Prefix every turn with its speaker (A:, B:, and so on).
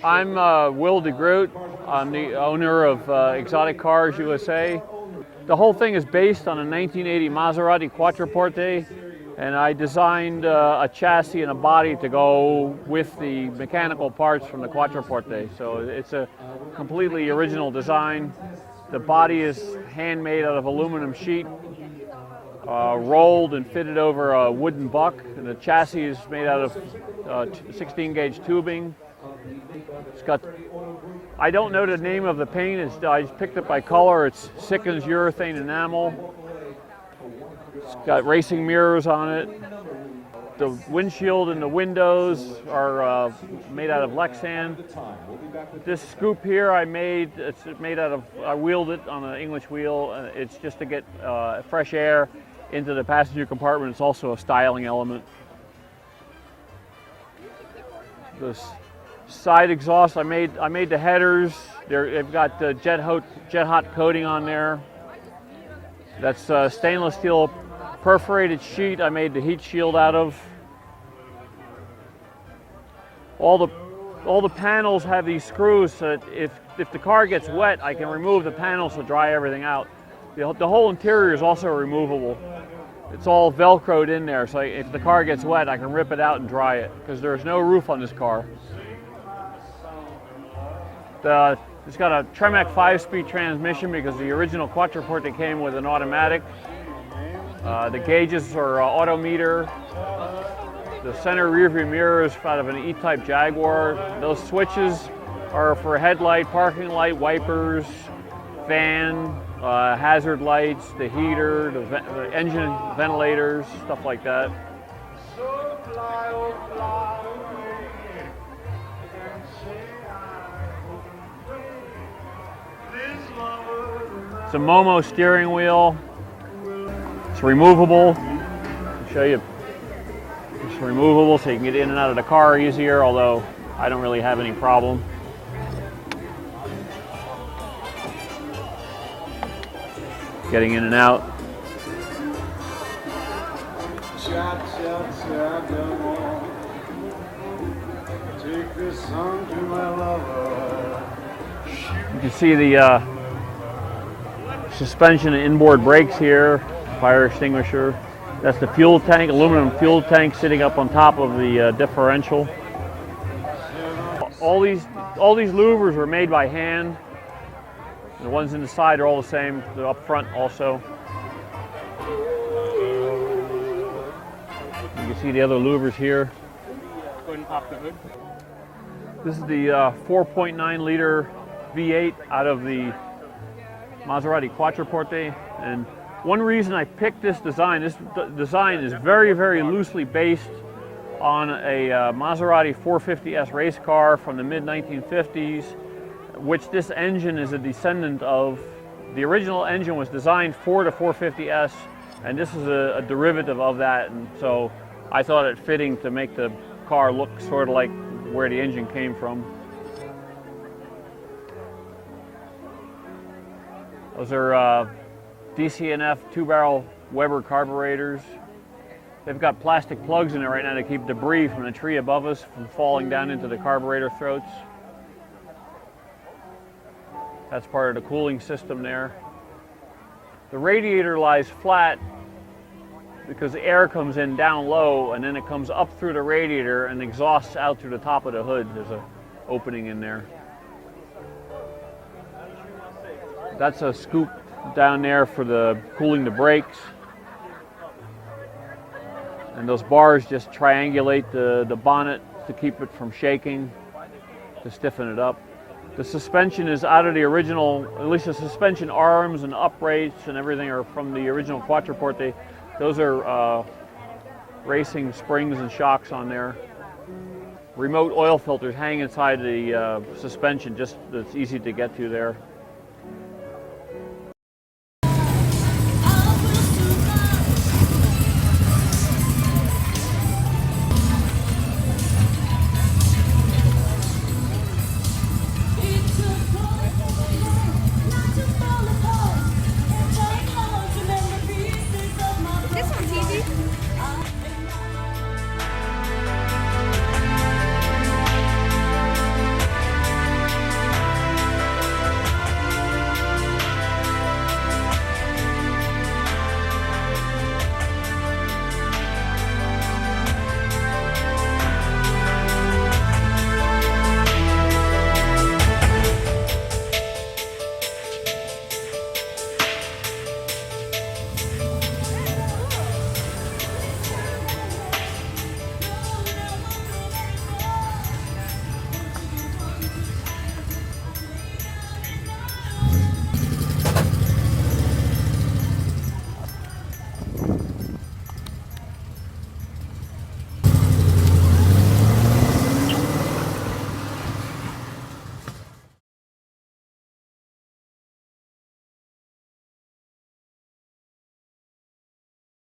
A: I'm Wil de Groot. I'm the owner of Exoticars USA. The whole thing is based on a 1980 Maserati Quattroporte, and I designed a chassis and a body to go with the mechanical parts from the Quattroporte. So it's a completely original design. The body is handmade out of aluminum sheet, rolled and fitted over a wooden buck, and the chassis is made out of 16 gauge tubing. It's got, I don't know the name of the paint, I just picked it by color. It's Sickens urethane enamel. It's got racing mirrors on it. The windshield and the windows are made out of Lexan. This scoop here it's made out of, I wheeled it on an English wheel. It's just to get fresh air into the passenger compartment. It's also a styling element. This side exhaust, I made the headers. They've got the jet hot coating on there. That's stainless steel perforated sheet I made the heat shield out of. All the panels have these screws so that if the car gets wet, I can remove the panels to dry everything out. The whole interior is also removable. It's all Velcroed in there, so if the car gets wet, I can rip it out and dry it, because there's no roof on this car. It's got a Tremec 5-speed transmission because the original Quattroporte came with an automatic. The gauges are autometer. The center rear view mirror is out of an E-Type Jaguar. Those switches are for headlight, parking light, wipers, fan, hazard lights, the heater, the engine ventilators, stuff like that. It's a Momo steering wheel. It's removable. I'll show you. It's removable so you can get in and out of the car easier, although I don't really have any problem. Getting in and out. You can see the suspension and inboard brakes here, fire extinguisher. That's the fuel tank, aluminum fuel tank sitting up on top of the differential. All these louvers were made by hand. The ones in the side are all the same. They're up front also. You can see the other louvers here.
B: Go ahead and pop the hood.
A: This is the 4.9 liter V8 out of the Maserati Quattroporte. And one reason I picked this design is very, very loosely based on a Maserati 450S race car from the mid-1950s, which this engine is a descendant of. The original engine was designed for the 450S, and this is a derivative of that, and so I thought it fitting to make the car look sort of like where the engine came from. Those are DCNF 2-barrel Weber carburetors. They've got plastic plugs in there right now to keep debris from the tree above us from falling down into the carburetor throats. That's part of the cooling system there. The radiator lies flat because the air comes in down low and then it comes up through the radiator and exhausts out through the top of the hood. There's an opening in there. That's a scoop down there for cooling the brakes. And those bars just triangulate the bonnet to keep it from shaking, to stiffen it up. The suspension is out of the original, at least the suspension arms and uprates and everything are from the original Quattroporte. Those are racing springs and shocks on there. Remote oil filters hang inside the suspension, just it's easy to get to there.